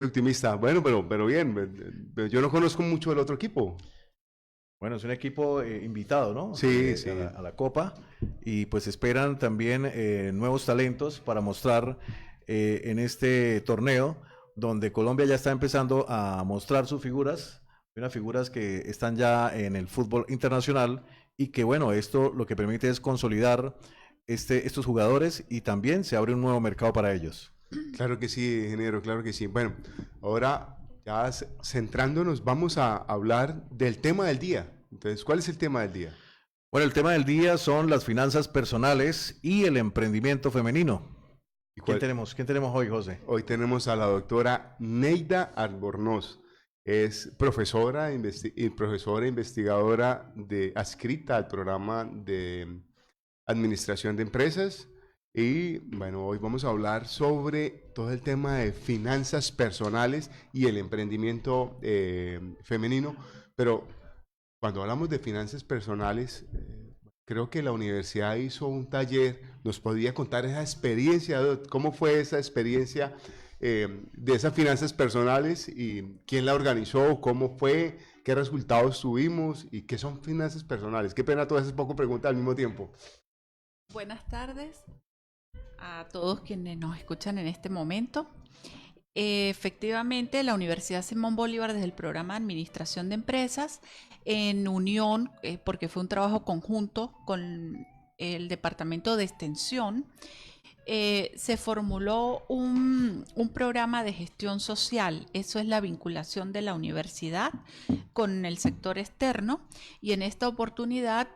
Optimista. Bueno, pero bien. Yo no conozco mucho del otro equipo. Bueno, es un equipo invitado, ¿no? Sí, sí. A la Copa y pues esperan también nuevos talentos para mostrar en este torneo donde Colombia ya está empezando a mostrar sus figuras, unas figuras que están ya en el fútbol internacional y que bueno, esto lo que permite es consolidar estos jugadores y también se abre un nuevo mercado para ellos. Claro que sí, ingeniero, claro que sí. Bueno, ahora ya centrándonos, vamos a hablar del tema del día. Entonces, ¿cuál es el tema del día? Bueno, el tema del día son las finanzas personales y el emprendimiento femenino. ¿Y ¿Quién cuál? tenemos? ¿Quién tenemos hoy, José? Hoy tenemos a la doctora Neida Albornoz. Es profesora, profesora investigadora adscrita al programa de administración de empresas. Y bueno, hoy vamos a hablar sobre todo el tema de finanzas personales y el emprendimiento femenino. Pero cuando hablamos de finanzas personales, creo que la universidad hizo un taller. ¿Nos podría contar esa experiencia? ¿Cómo fue esa experiencia de esas finanzas personales y quién la organizó? ¿Cómo fue? ¿Qué resultados tuvimos? ¿Y qué son finanzas personales? Qué pena todas esas pocas preguntas al mismo tiempo. Buenas tardes a todos quienes nos escuchan en este momento. Efectivamente, la Universidad Simón Bolívar, desde el programa de Administración de Empresas, en unión, porque fue un trabajo conjunto con el Departamento de Extensión, se formuló un programa de gestión social. Eso es la vinculación de la universidad con el sector externo. Y en esta oportunidad,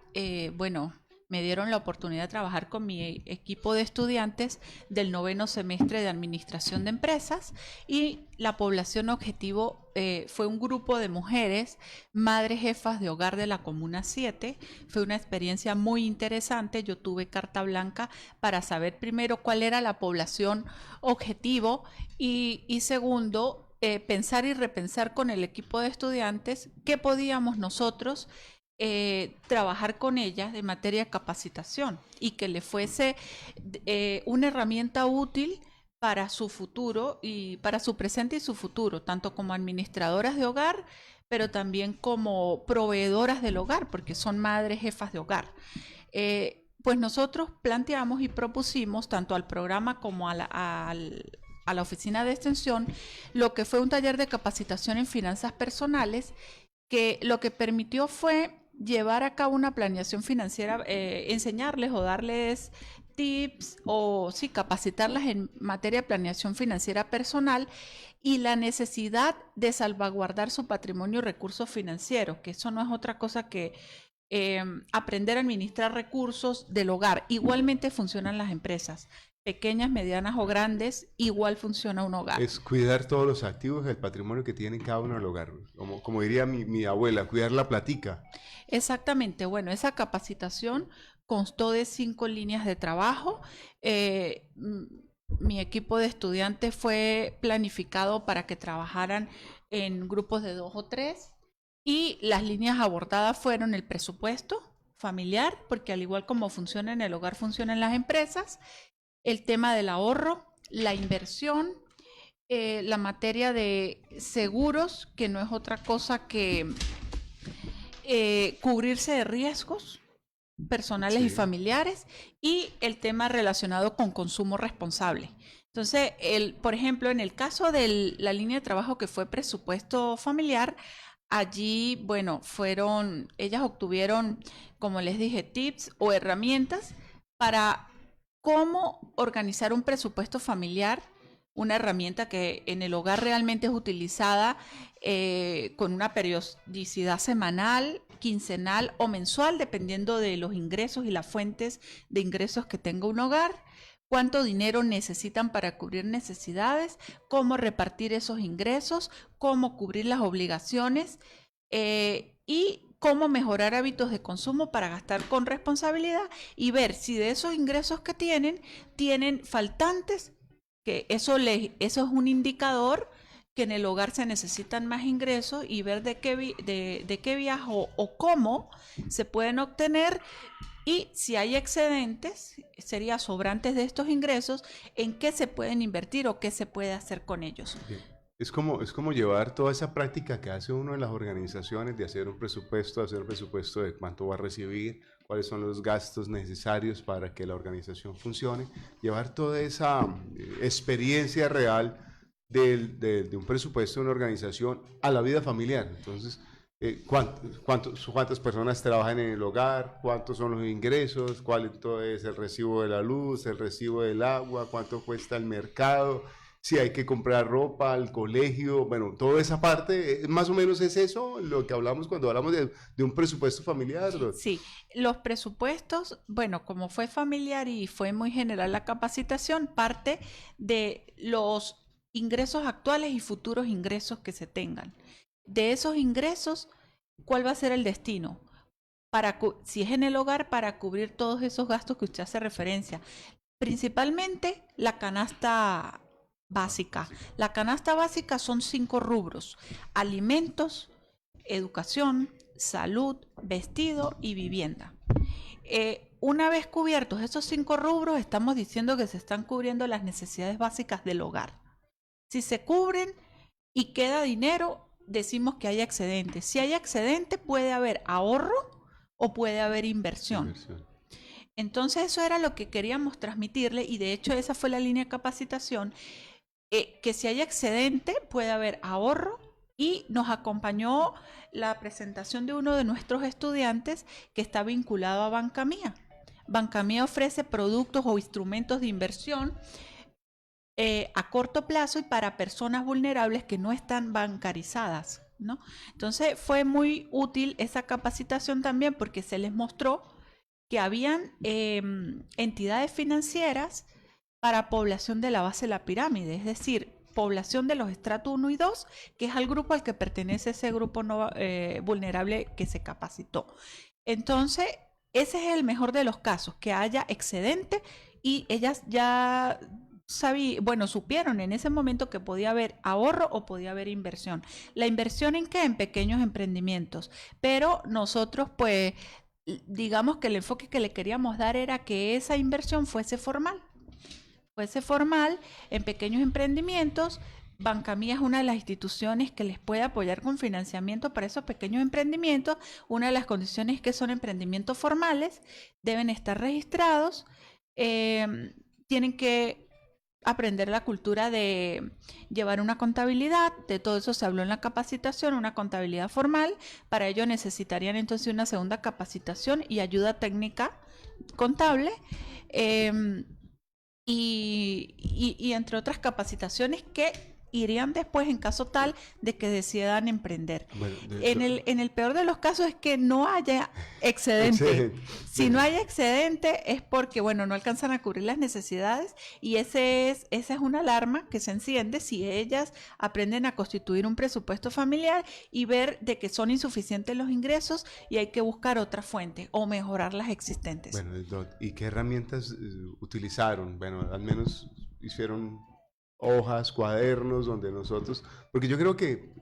me dieron la oportunidad de trabajar con mi equipo de estudiantes del 9º semestre de Administración de Empresas, y la población objetivo fue un grupo de mujeres, madres jefas de hogar de la Comuna 7. Fue una experiencia muy interesante. Yo tuve carta blanca para saber primero cuál era la población objetivo y segundo, pensar y repensar con el equipo de estudiantes qué podíamos nosotros trabajar con ellas de materia de capacitación y que le fuese una herramienta útil para su futuro y para su presente y su futuro, tanto como administradoras de hogar, pero también como proveedoras del hogar, porque son madres jefas de hogar. Pues nosotros planteamos y propusimos tanto al programa como a la oficina de extensión lo que fue un taller de capacitación en finanzas personales, que lo que permitió fue llevar a cabo una planeación financiera, enseñarles o darles tips o sí, capacitarlas en materia de planeación financiera personal y la necesidad de salvaguardar su patrimonio y recursos financieros, que eso no es otra cosa que aprender a administrar recursos del hogar. Igualmente funcionan las empresas, pequeñas, medianas o grandes, igual funciona un hogar. Es cuidar todos los activos del patrimonio que tiene cada uno del hogar. Como diría mi abuela, cuidar la platica. Exactamente. Bueno, esa capacitación constó de 5 líneas de trabajo. Mi equipo de estudiantes fue planificado para que trabajaran en grupos de 2 o 3, y las líneas abordadas fueron el presupuesto familiar, porque al igual como funciona en el hogar, funciona en las empresas, el tema del ahorro, la inversión, la materia de seguros, que no es otra cosa que cubrirse de riesgos personales y familiares, y el tema relacionado con consumo responsable. Entonces, por ejemplo, en el caso de la línea de trabajo que fue presupuesto familiar, allí, bueno, ellas obtuvieron, como les dije, tips o herramientas para cómo organizar un presupuesto familiar, una herramienta que en el hogar realmente es utilizada con una periodicidad semanal, quincenal o mensual, dependiendo de los ingresos y las fuentes de ingresos que tenga un hogar, cuánto dinero necesitan para cubrir necesidades, cómo repartir esos ingresos, cómo cubrir las obligaciones y cómo mejorar hábitos de consumo para gastar con responsabilidad, y ver si de esos ingresos que tienen faltantes, que eso es un indicador que en el hogar se necesitan más ingresos, y ver de qué viajo o cómo se pueden obtener, y si hay excedentes, sería sobrantes de estos ingresos, en qué se pueden invertir o qué se puede hacer con ellos. Bien. Es como llevar toda esa práctica que hace uno en las organizaciones de hacer un presupuesto de cuánto va a recibir, cuáles son los gastos necesarios para que la organización funcione, llevar toda esa experiencia real de un presupuesto de una organización a la vida familiar. Entonces, ¿cuántas personas trabajan en el hogar? ¿Cuántos son los ingresos? ¿Cuánto es el recibo de la luz, el recibo del agua? ¿Cuánto cuesta el mercado? Si hay que comprar ropa al colegio, bueno, toda esa parte, más o menos es eso lo que hablamos cuando hablamos de un presupuesto familiar. Sí, los presupuestos, bueno, como fue familiar y fue muy general la capacitación, parte de los ingresos actuales y futuros ingresos que se tengan. De esos ingresos, ¿cuál va a ser el destino? Si es en el hogar, para cubrir todos esos gastos que usted hace referencia. Principalmente la canasta básica. La canasta básica son 5 rubros: alimentos, educación, salud, vestido y vivienda. Una vez cubiertos esos 5 rubros, estamos diciendo que se están cubriendo las necesidades básicas del hogar. Si se cubren y queda dinero, decimos que hay excedente. Si hay excedente, puede haber ahorro o puede haber inversión. Entonces eso era lo que queríamos transmitirle, y de hecho esa fue la línea de capacitación, que si hay excedente puede haber ahorro, y nos acompañó la presentación de uno de nuestros estudiantes que está vinculado a Banca Mía. Banca Mía ofrece productos o instrumentos de inversión a corto plazo y para personas vulnerables que no están bancarizadas, ¿no? Entonces fue muy útil esa capacitación también, porque se les mostró que habían entidades financieras para población de la base de la pirámide, es decir, población de los estratos 1 y 2, que es al grupo al que pertenece ese grupo vulnerable que se capacitó. Entonces, ese es el mejor de los casos, que haya excedente, y ellas ya supieron en ese momento que podía haber ahorro o podía haber inversión. ¿La inversión en qué? En pequeños emprendimientos. Pero nosotros, pues, digamos que el enfoque que le queríamos dar era que esa inversión fuese formal en pequeños emprendimientos. Banca Mía es una de las instituciones que les puede apoyar con financiamiento para esos pequeños emprendimientos. Una de las condiciones es que son emprendimientos formales, deben estar registrados, tienen que aprender la cultura de llevar una contabilidad. De todo eso se habló en la capacitación, una contabilidad formal. Para ello necesitarían entonces una segunda capacitación y ayuda técnica contable, y entre otras capacitaciones que irían después en caso tal de que decidan emprender. Bueno, En el peor de los casos es que no haya excedente. Si no hay excedente es porque, bueno, no alcanzan a cubrir las necesidades, y esa es una alarma que se enciende si ellas aprenden a constituir un presupuesto familiar y ver de que son insuficientes los ingresos y hay que buscar otra fuente o mejorar las existentes. Bueno, ¿y qué herramientas utilizaron? Bueno, al menos hicieron hojas, cuadernos, donde nosotros, porque yo creo que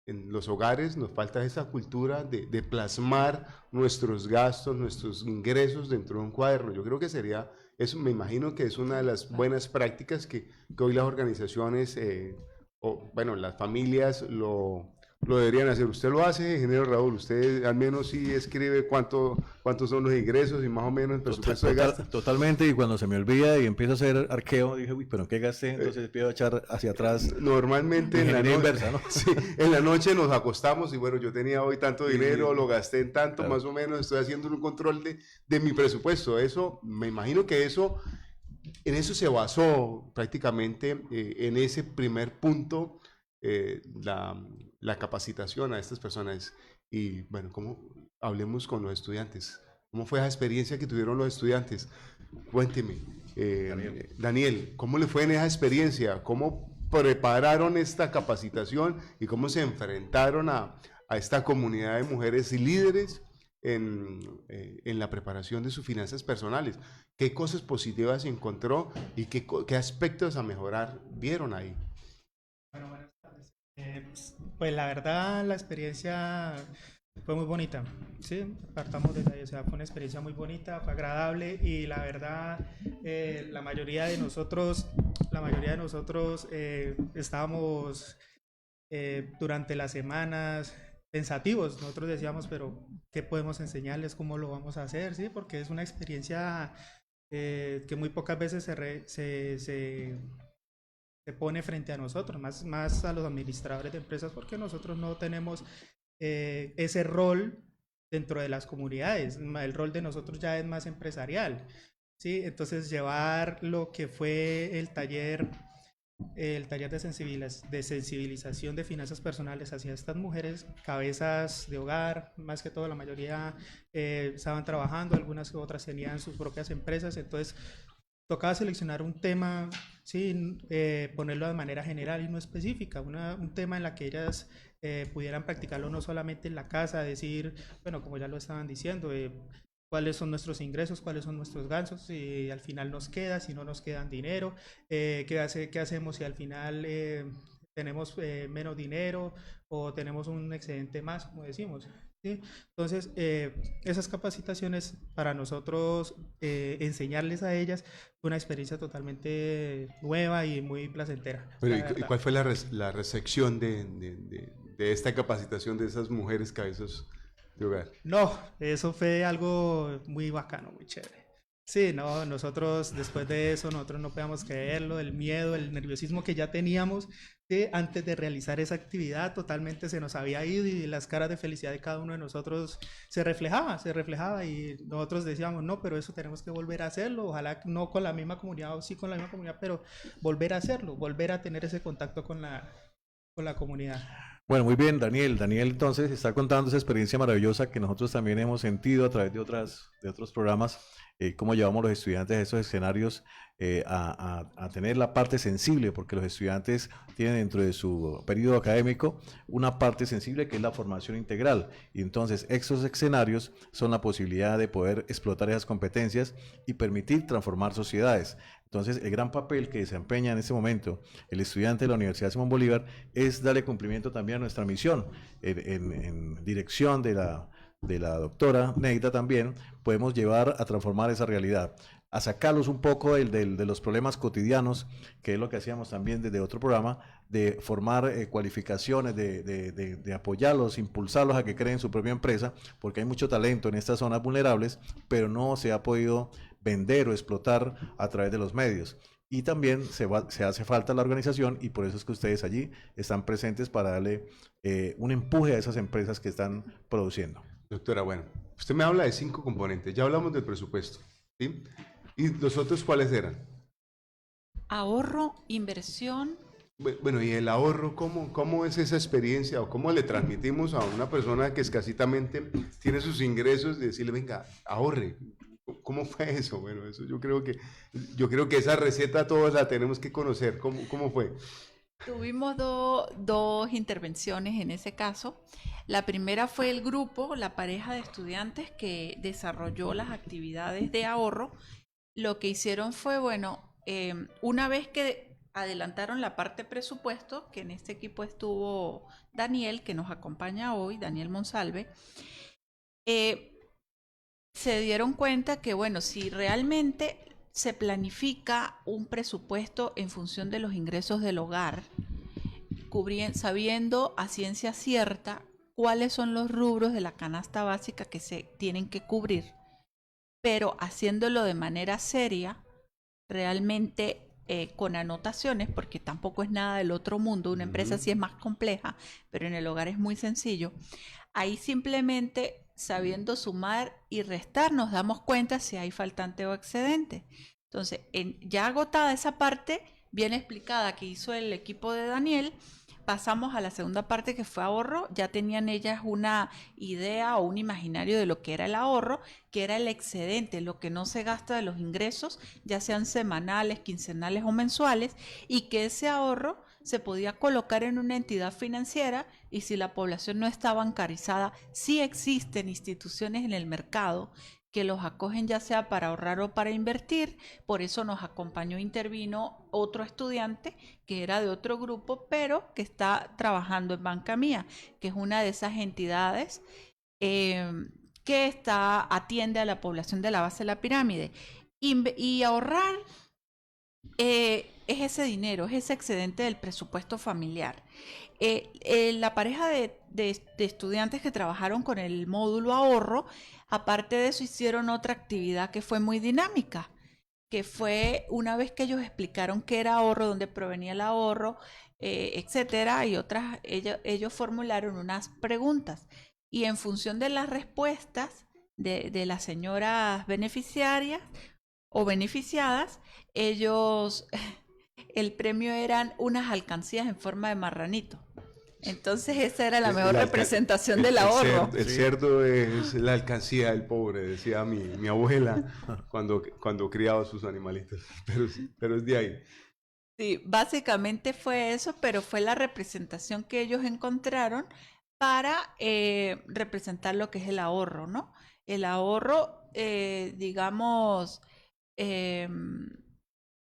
en los hogares nos falta esa cultura de plasmar nuestros gastos, nuestros ingresos dentro de un cuaderno. Yo creo que sería, eso me imagino que es una de las buenas prácticas que hoy las organizaciones, bueno, las familias lo deberían hacer. Usted lo hace, ingeniero Raúl, usted al menos sí escribe cuántos son los ingresos y más o menos el presupuesto de gasto. Totalmente, y cuando se me olvida y empiezo a hacer arqueo, dije, uy, pero ¿qué gasté? Entonces empiezo a echar hacia atrás. Normalmente en la inversa, ¿no? Sí, en la noche nos acostamos y bueno, yo tenía hoy tanto dinero, lo gasté en tanto, claro, más o menos, estoy haciendo un control de mi presupuesto. Eso, me imagino que en eso se basó prácticamente en ese primer punto la capacitación a estas personas. Y bueno, hablemos con los estudiantes. ¿Cómo fue esa experiencia que tuvieron los estudiantes? Cuénteme, Daniel, ¿cómo le fue en esa experiencia? ¿Cómo prepararon esta capacitación y cómo se enfrentaron a esta comunidad de mujeres y líderes en la preparación de sus finanzas personales? ¿Qué cosas positivas encontró y qué aspectos a mejorar vieron ahí? Bueno, buenas tardes. Pues la verdad, la experiencia fue muy bonita, ¿sí? Partamos desde ahí, o sea, fue una experiencia muy bonita, fue agradable, y la verdad, la mayoría de nosotros la mayoría de nosotros estábamos durante las semanas pensativos. Nosotros decíamos, pero ¿qué podemos enseñarles? ¿Cómo lo vamos a hacer? ¿Sí? Porque es una experiencia que muy pocas veces se pone frente a nosotros, más a los administradores de empresas, porque nosotros no tenemos ese rol dentro de las comunidades. El rol de nosotros ya es más empresarial, ¿sí? Entonces llevar lo que fue el taller de sensibilización de finanzas personales hacia estas mujeres, cabezas de hogar, más que todo la mayoría estaban trabajando, algunas otras tenían sus propias empresas, entonces tocaba seleccionar un tema, sí, ponerlo de manera general y no específica, un tema en la que ellas pudieran practicarlo no solamente en la casa, decir, bueno, como ya lo estaban diciendo, cuáles son nuestros ingresos, cuáles son nuestros gastos, si al final nos queda, si no nos quedan dinero, qué hacemos si al final tenemos menos dinero o tenemos un excedente más, como decimos. ¿Sí? Entonces, esas capacitaciones para nosotros, enseñarles a ellas, fue una experiencia totalmente nueva y muy placentera. Bueno, La ¿y verdad. cuál fue la recepción de esta capacitación de esas mujeres cabezas de hogar? No, eso fue algo muy bacano, muy chévere. Sí, no, nosotros después de eso, nosotros no podíamos creerlo, el miedo, el nerviosismo que ya teníamos, que antes de realizar esa actividad totalmente se nos había ido y las caras de felicidad de cada uno de nosotros se reflejaba y nosotros decíamos, no, pero eso tenemos que volver a hacerlo, ojalá no con la misma comunidad o sí con la misma comunidad, pero volver a hacerlo, volver a tener ese contacto con la comunidad. Bueno, muy bien, Daniel. Daniel entonces está contando esa experiencia maravillosa que nosotros también hemos sentido a través de otros programas, cómo llevamos a los estudiantes a esos escenarios a tener la parte sensible, porque los estudiantes tienen dentro de su periodo académico una parte sensible que es la formación integral. Y entonces esos escenarios son la posibilidad de poder explotar esas competencias y permitir transformar sociedades. Entonces, el gran papel que desempeña en este momento el estudiante de la Universidad Simón Bolívar es darle cumplimiento también a nuestra misión. En dirección de la doctora Neida también, podemos llevar a transformar esa realidad, a sacarlos un poco de los problemas cotidianos, que es lo que hacíamos también desde otro programa, de formar cualificaciones, de apoyarlos, impulsarlos a que creen su propia empresa, porque hay mucho talento en estas zonas vulnerables, pero no se ha podido vender o explotar a través de los medios. Y también se hace falta la organización y por eso es que ustedes allí están presentes para darle un empuje a esas empresas que están produciendo. Doctora, bueno, usted me habla de 5 componentes, ya hablamos del presupuesto, ¿sí? ¿Y los otros cuáles eran? Ahorro, inversión. Bueno, y el ahorro, ¿cómo es esa experiencia o cómo le transmitimos a una persona que escasitamente tiene sus ingresos de decirle, venga, ahorre? ¿Cómo fue eso? Bueno, eso yo creo que esa receta todos la tenemos que conocer. ¿Cómo fue? Tuvimos dos intervenciones en ese caso. La primera fue el grupo, la pareja de estudiantes que desarrolló las actividades de ahorro. Lo que hicieron fue, bueno, una vez que adelantaron la parte presupuesto, que en este equipo estuvo Daniel, que nos acompaña hoy, Daniel Monsalve, se dieron cuenta que, bueno, si realmente se planifica un presupuesto en función de los ingresos del hogar, sabiendo a ciencia cierta cuáles son los rubros de la canasta básica que se tienen que cubrir, pero haciéndolo de manera seria, realmente con anotaciones, porque tampoco es nada del otro mundo, una empresa sí es más compleja, pero en el hogar es muy sencillo. Ahí simplemente sabiendo sumar y restar nos damos cuenta si hay faltante o excedente. Entonces, ya agotada esa parte bien explicada que hizo el equipo de Daniel, pasamos a la segunda parte que fue ahorro. Ya tenían ellas una idea o un imaginario de lo que era el ahorro, que era el excedente, lo que no se gasta de los ingresos, ya sean semanales, quincenales o mensuales, y que ese ahorro se podía colocar en una entidad financiera y si la población no está bancarizada, sí existen instituciones en el mercado que los acogen ya sea para ahorrar o para invertir. Por eso nos acompañó, intervino otro estudiante que era de otro grupo, pero que está trabajando en Banca Mía, que es una de esas entidades que atiende a la población de la base de la pirámide. Y ahorrar Es ese dinero, es ese excedente del presupuesto familiar. La pareja de estudiantes que trabajaron con el módulo ahorro, aparte de eso hicieron otra actividad que fue muy dinámica, que fue una vez que ellos explicaron qué era ahorro, dónde provenía el ahorro, etcétera, y otras, ellos formularon unas preguntas y en función de las respuestas de las señoras beneficiarias o beneficiadas, ellos, el premio eran unas alcancías en forma de marranito. Entonces esa era la mejor representación del ahorro. El cerdo es la alcancía del pobre, decía mi abuela cuando criaba sus animalitos, pero es de ahí. Sí, básicamente fue eso, pero fue la representación que ellos encontraron para representar lo que es el ahorro, ¿no? El ahorro, digamos,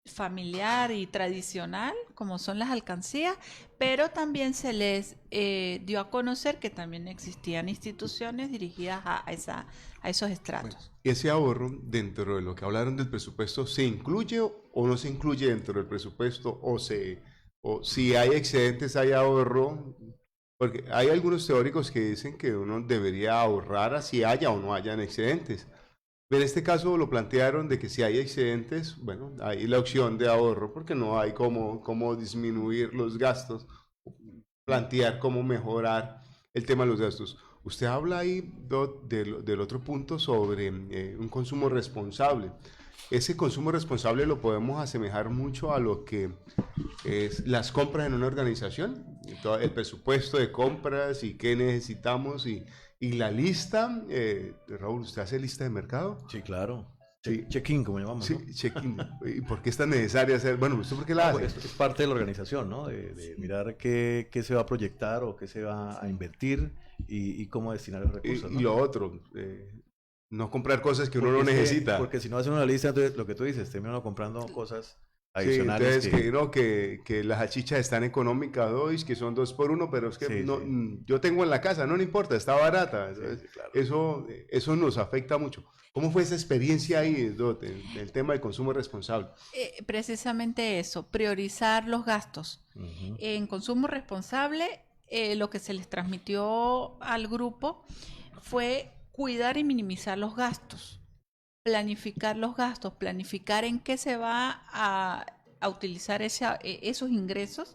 familiar y tradicional, como son las alcancías, pero también se les dio a conocer que también existían instituciones dirigidas a esos estratos. Bueno, ese ahorro, dentro de lo que hablaron del presupuesto, ¿se incluye o no se incluye dentro del presupuesto? O si hay excedentes, hay ahorro. Porque hay algunos teóricos que dicen que uno debería ahorrar así haya o no hayan excedentes. En este caso lo plantearon de que si hay excedentes, bueno, hay la opción de ahorro porque no hay cómo disminuir los gastos, plantear cómo mejorar el tema de los gastos. Usted habla ahí del otro punto sobre un consumo responsable. Ese consumo responsable lo podemos asemejar mucho a lo que es las compras en una organización, el presupuesto de compras y qué necesitamos y la lista. Raúl, ¿usted hace lista de mercado? Sí, claro. Sí. Check-in, como llamamos, Sí, ¿no? check-in. ¿Y por qué es tan necesaria hacer? Bueno, ¿usted por qué la hace? Pues, es parte de la organización, ¿no? De mirar qué se va a proyectar o qué se va a invertir y cómo destinar los recursos, ¿no? Y lo otro, no comprar cosas que uno no Porque necesita. porque si no hacen una lista, entonces lo que tú dices, termina uno comprando cosas Sí, adicionales. entonces que las salchichas están económicas hoy, que son 2 por 1, pero es que Sí, no, sí. yo tengo en la casa, no importa, está barata. Entonces, Sí, claro. eso nos afecta mucho. ¿Cómo fue esa experiencia ahí, Dot, en el tema del consumo responsable? Precisamente eso, priorizar los gastos. Ujú. En consumo responsable, lo que se les transmitió al grupo fue cuidar y minimizar los gastos, planificar los gastos, planificar en qué se va a utilizar esos ingresos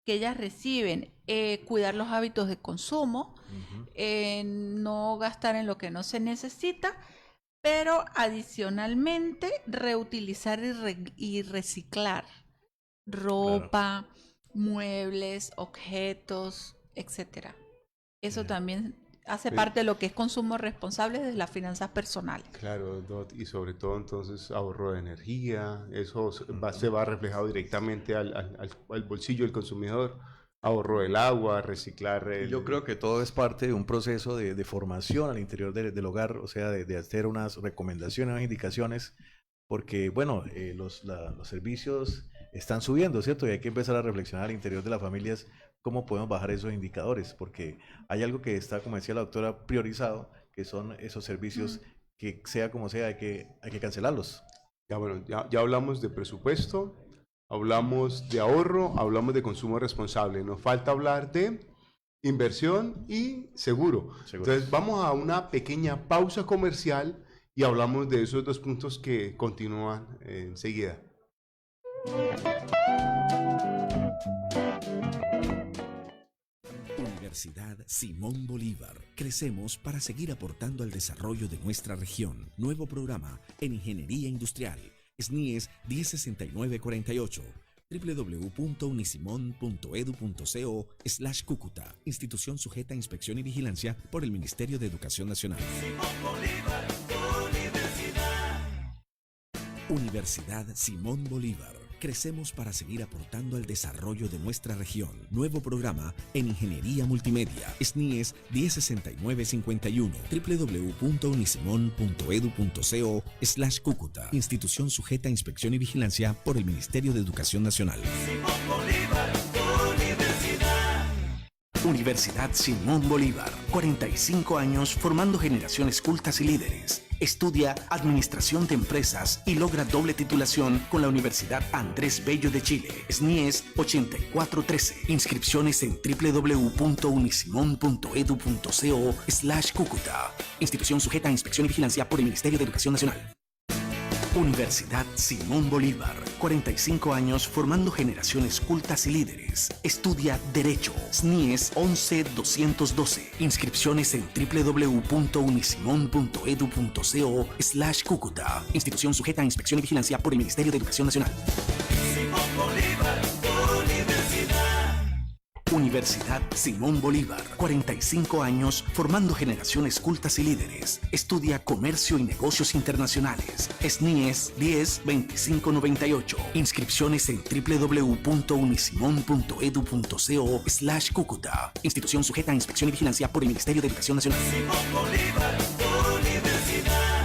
que ellas reciben, cuidar los hábitos de consumo, Ujú. no gastar en lo que no se necesita, pero adicionalmente reutilizar y reciclar ropa, muebles, objetos, etcétera. Eso Ya. también hace Sí. parte de lo que es consumo responsable desde las finanzas personales. Claro, Dot, y sobre todo entonces ahorro de energía, eso se va reflejado directamente al bolsillo del consumidor, ahorro del agua, reciclar Y yo creo que todo es parte de un proceso de formación al interior del hogar, o sea, de hacer unas recomendaciones, unas indicaciones, porque, bueno, los servicios están subiendo, ¿cierto? Y hay que empezar a reflexionar al interior de las familias cómo podemos bajar esos indicadores, porque hay algo que está, como decía la doctora, priorizado, que son esos servicios que sea como sea, hay que cancelarlos. Ya, bueno, ya hablamos de presupuesto, hablamos de ahorro, hablamos de consumo responsable. Nos falta hablar de inversión y seguro. Seguro. Entonces vamos a una pequeña pausa comercial y hablamos de esos 2 puntos que continúan enseguida. Universidad Simón Bolívar. Crecemos para seguir aportando al desarrollo de nuestra región. Nuevo programa en Ingeniería Industrial. SNIES 106948. www.unisimon.edu.co/Cúcuta. Institución sujeta a inspección y vigilancia por el Ministerio de Educación Nacional. Universidad Simón Bolívar. Crecemos para seguir aportando al desarrollo de nuestra región. Nuevo programa en Ingeniería Multimedia. SNIES 106951. www.unisimon.edu.co/Cúcuta. Institución sujeta a inspección y vigilancia por el Ministerio de Educación Nacional. Universidad Simón Bolívar. 45 años formando generaciones cultas y líderes. Estudia Administración de Empresas y logra doble titulación con la Universidad Andrés Bello de Chile. SNIES 8413. Inscripciones en www.unisimon.edu.co/Cúcuta. Institución sujeta a inspección y vigilancia por el Ministerio de Educación Nacional. Universidad Simón Bolívar. 45 años formando generaciones cultas y líderes. Estudia Derecho. SNIES 11212. Inscripciones en www.unisimon.edu.co/Cúcuta. Institución sujeta a inspección y vigilancia por el Ministerio de Educación Nacional. Simón Bolívar, Universidad Simón Bolívar. 45 años formando generaciones cultas y líderes. Estudia Comercio y Negocios Internacionales. SNIES 102598. Inscripciones en www.unisimon.edu.co/Cúcuta. Institución sujeta a inspección y vigilancia por el Ministerio de Educación Nacional. Simón Bolívar, Universidad.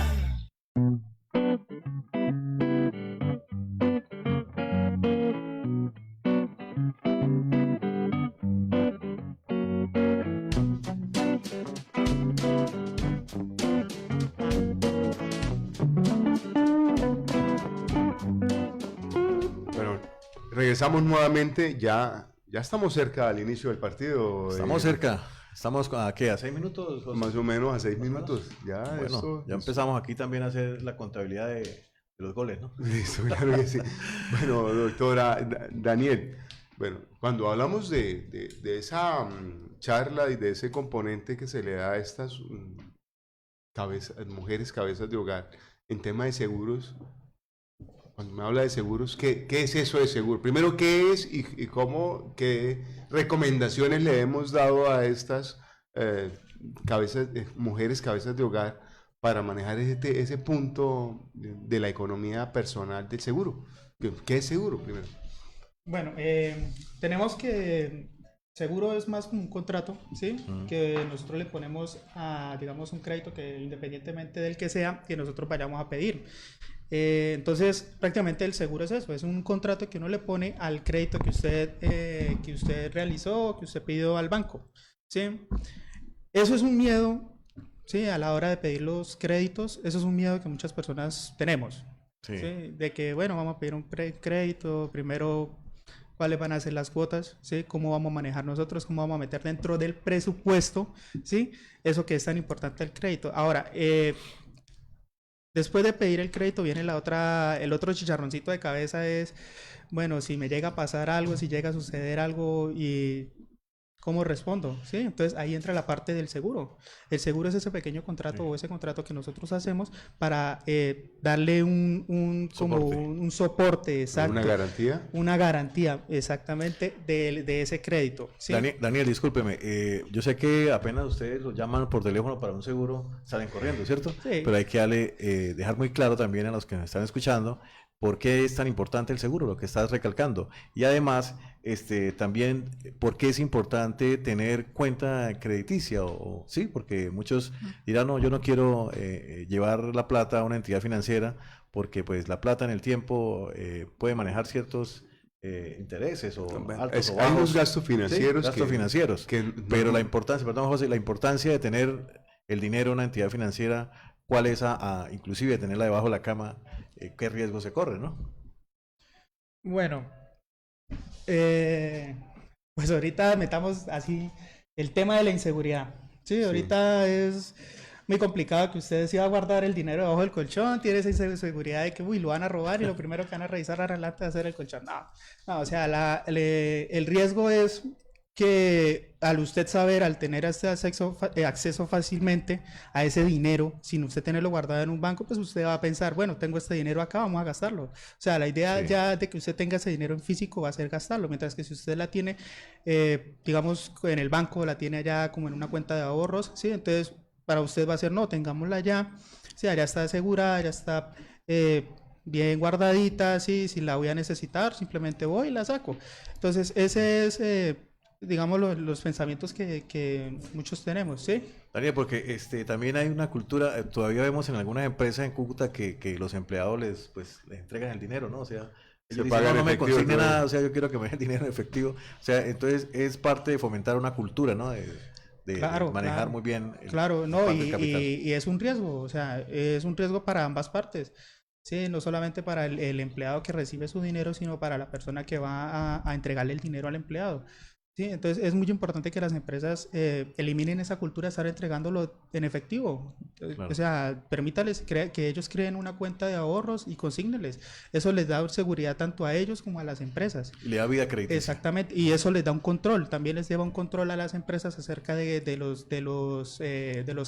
Regresamos nuevamente, ya estamos cerca al inicio del partido. Estamos cerca, estamos ¿a qué? ¿A 6 minutos? José? Más o menos a 6 minutos. Ya, bueno, ya empezamos aquí también a hacer la contabilidad de los goles, ¿no? Listo, claro que sí. Bueno, doctora Daniel, bueno, cuando hablamos de esa charla y de ese componente que se le da a estas mujeres cabezas de hogar en tema de seguros, cuando me habla de seguros, ¿qué es eso de seguro? Primero, ¿qué es y cómo, qué recomendaciones le hemos dado a estas mujeres cabezas de hogar para manejar ese punto de la economía personal del seguro? ¿Qué es seguro primero? Bueno, tenemos que seguro es más como un contrato, ¿sí? Que nosotros le ponemos a, digamos, un crédito que independientemente del que sea, que nosotros vayamos a pedir. Entonces, prácticamente el seguro es eso, es un contrato que uno le pone al crédito que usted realizó, que usted pidió al banco, ¿sí? Eso es un miedo, ¿sí? A la hora de pedir los créditos, eso es un miedo que muchas personas tenemos, Sí. ¿sí? De que, bueno, vamos a pedir un crédito, primero, cuáles van a ser las cuotas, ¿sí? Cómo vamos a manejar nosotros, cómo vamos a meter dentro del presupuesto, ¿sí? Eso que es tan importante el crédito. Ahora, después de pedir el crédito viene el otro chicharroncito de cabeza es, bueno, si me llega a pasar algo, si llega a suceder algo y ¿cómo respondo? ¿Sí? Entonces ahí entra la parte del seguro. El seguro es ese pequeño contrato o ese contrato que nosotros hacemos para darle un soporte, exacto. ¿Una garantía? Una garantía, exactamente, de ese crédito. ¿Sí? Daniel, discúlpeme, yo sé que apenas ustedes lo llaman por teléfono para un seguro, salen corriendo, ¿cierto? Sí. Pero hay que dejar muy claro también a los que nos están escuchando por qué es tan importante el seguro, lo que estás recalcando. Y además, también, por qué es importante tener cuenta crediticia, sí, porque muchos dirán, no, yo no quiero llevar la plata a una entidad financiera, porque pues la plata en el tiempo puede manejar ciertos intereses o altos o bajos. Hay unos gastos financieros. Sí, gastos financieros. Pero la importancia, perdón, José, la importancia de tener el dinero en una entidad financiera, ¿cuál es inclusive tenerla debajo de la cama? ¿Qué riesgo se corre, no? Bueno, pues ahorita metamos así el tema de la inseguridad. Sí, ahorita es muy complicado que usted se va a guardar el dinero debajo del colchón, tiene esa inseguridad de que lo van a robar y lo primero que van a revisar adelante va a ser el colchón. No, o sea, el riesgo es que al usted saber, al tener este acceso fácilmente a ese dinero, sin usted tenerlo guardado en un banco, pues usted va a pensar, bueno, tengo este dinero acá, vamos a gastarlo. O sea, la idea ya de que usted tenga ese dinero en físico va a ser gastarlo, mientras que si usted la tiene, digamos, en el banco, la tiene allá como en una cuenta de ahorros, ¿sí? Entonces, para usted va a ser, no, tengámosla allá, sí, allá está segura, ya está bien guardadita, sí, si la voy a necesitar, simplemente voy y la saco. Entonces, ese es... digamos, los pensamientos que muchos tenemos, ¿sí? Daniel, porque también hay una cultura, todavía vemos en algunas empresas en Cúcuta que los empleados les entregan el dinero, ¿no? O sea, ellos dicen, no me consigne nada, o sea, yo quiero que me den dinero en efectivo. O sea, entonces es parte de fomentar una cultura, ¿no? de Claro, manejar claro. muy bien Claro, la no, parte del capital. y es un riesgo, o sea, es un riesgo para ambas partes. Sí, no solamente para el empleado que recibe su dinero, sino para la persona que va a entregarle el dinero al empleado. Sí, entonces es muy importante que las empresas eliminen esa cultura de estar entregándolo en efectivo. O Claro. sea, permítales que ellos creen una cuenta de ahorros y consígnenles. Eso les da seguridad tanto a ellos como a las empresas. Y le da vida crediticia. Exactamente, y eso les da un control, también les lleva un control a las empresas acerca de los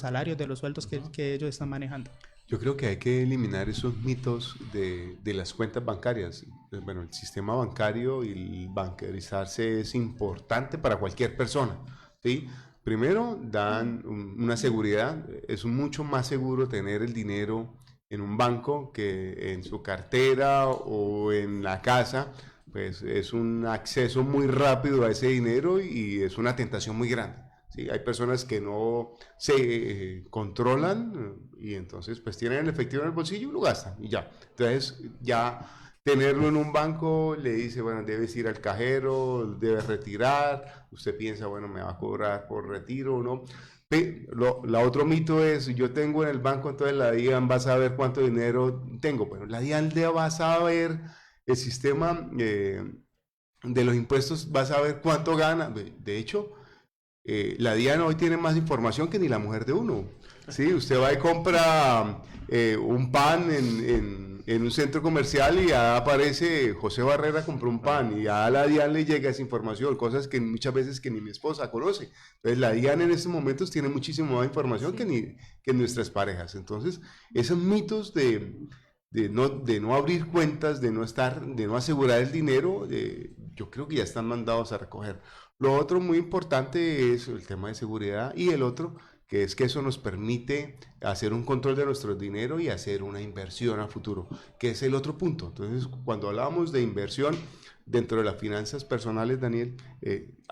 salarios, de los sueldos que ellos están manejando. Yo creo que hay que eliminar esos mitos de las cuentas bancarias. Bueno, el sistema bancario y el bancarizarse es importante para cualquier persona, ¿sí? Primero, dan una seguridad. Es mucho más seguro tener el dinero en un banco que en su cartera o en la casa. Pues es un acceso muy rápido a ese dinero y es una tentación muy grande. Sí, hay personas que no se controlan y entonces pues tienen el efectivo en el bolsillo y lo gastan y ya. Entonces ya tenerlo en un banco le dice, bueno, debes ir al cajero, debes retirar, usted piensa, bueno, me va a cobrar por retiro o no. La otro mito es, yo tengo en el banco, entonces la DIAN va a saber cuánto dinero tengo. Bueno, la DIAN le va a saber, el sistema de los impuestos va a saber cuánto gana. De hecho, la DIAN hoy tiene más información que ni la mujer de uno. ¿Sí? Usted va y compra un pan en un centro comercial y ya aparece José Barrera compró un pan y ya a la DIAN le llega esa información, cosas que muchas veces que ni mi esposa conoce. Entonces la DIAN en estos momentos tiene muchísimo más información que nuestras parejas. Entonces esos mitos de no abrir cuentas, de no asegurar el dinero, yo creo que ya están mandados a recoger. Lo otro muy importante es el tema de seguridad y el otro, que es que eso nos permite hacer un control de nuestro dinero y hacer una inversión a futuro, que es el otro punto. Entonces, cuando hablábamos de inversión dentro de las finanzas personales, Daniel,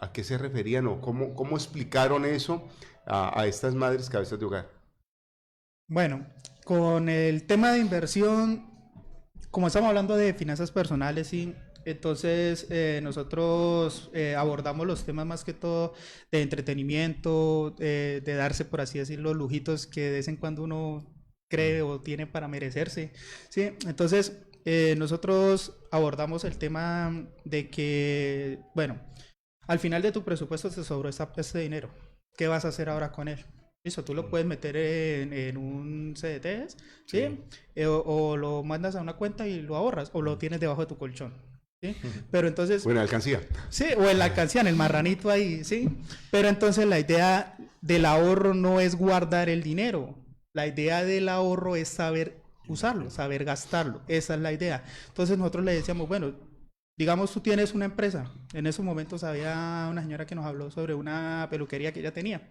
¿a qué se referían o cómo explicaron eso a estas madres cabezas de hogar? Bueno, con el tema de inversión, como estamos hablando de finanzas personales, sí, entonces nosotros abordamos los temas más que todo de entretenimiento, de darse, por así decirlo, lujitos que de vez en cuando uno cree o tiene para merecerse, ¿sí? Entonces nosotros abordamos el tema de que, bueno, al final de tu presupuesto te sobró este dinero. ¿Qué vas a hacer ahora con él? Listo, tú lo puedes meter en un CDT, ¿sí? O lo mandas a una cuenta y lo ahorras, o lo tienes debajo de tu colchón, ¿sí? Pero entonces... Buena alcancía. Sí, o en la alcancía, en el marranito ahí, ¿sí? Pero entonces la idea del ahorro no es guardar el dinero. La idea del ahorro es saber usarlo, saber gastarlo. Esa es la idea. Entonces nosotros le decíamos, bueno, digamos tú tienes una empresa. En esos momentos había una señora que nos habló sobre una peluquería que ella tenía.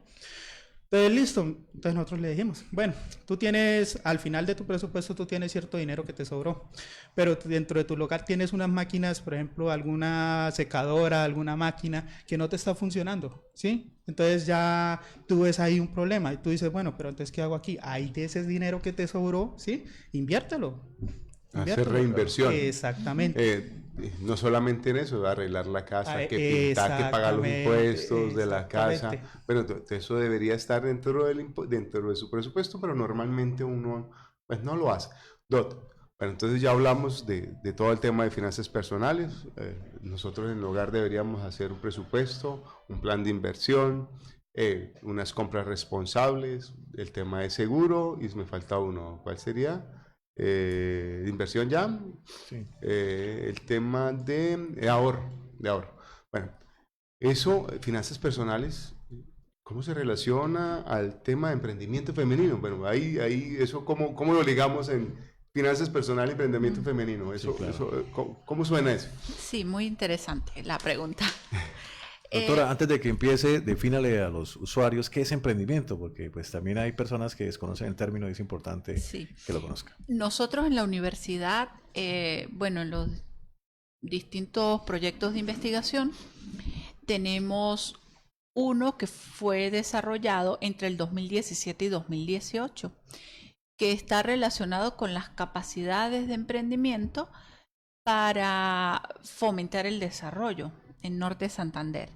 Entonces, listo. Entonces nosotros le dijimos, bueno, tú tienes, al final de tu presupuesto, tú tienes cierto dinero que te sobró, pero dentro de tu local tienes unas máquinas, por ejemplo, alguna secadora, alguna máquina que no te está funcionando, ¿sí? Entonces ya tú ves ahí un problema y tú dices, bueno, pero entonces, ¿qué hago aquí? Ahí de ese dinero que te sobró, ¿sí? Inviértelo. Hacer reinversión. Exactamente. No solamente en eso, arreglar la casa, Ah, que pintar, que pagar los impuestos de la casa. exactamente. Bueno, eso debería estar dentro de su presupuesto, pero normalmente uno pues no lo hace. Bueno, entonces ya hablamos de todo el tema de finanzas personales. Nosotros en el hogar deberíamos hacer un presupuesto, un plan de inversión, unas compras responsables, el tema de seguro, y me falta uno. ¿Cuál sería? De inversión ya, Sí. el tema de ahorro, Bueno, eso, finanzas personales, ¿cómo se relaciona al tema de emprendimiento femenino? Bueno, ahí eso, ¿cómo lo ligamos en finanzas personales y emprendimiento femenino? Eso, claro. ¿cómo suena eso? Sí, muy interesante la pregunta. Doctora, antes de que empiece, defínale a los usuarios qué es emprendimiento, porque pues también hay personas que desconocen el término y es importante Sí. que lo conozcan. Nosotros en la universidad, bueno, en los distintos proyectos de investigación, tenemos uno que fue desarrollado entre el 2017 y 2018, que está relacionado con las capacidades de emprendimiento para fomentar el desarrollo en Norte Santander.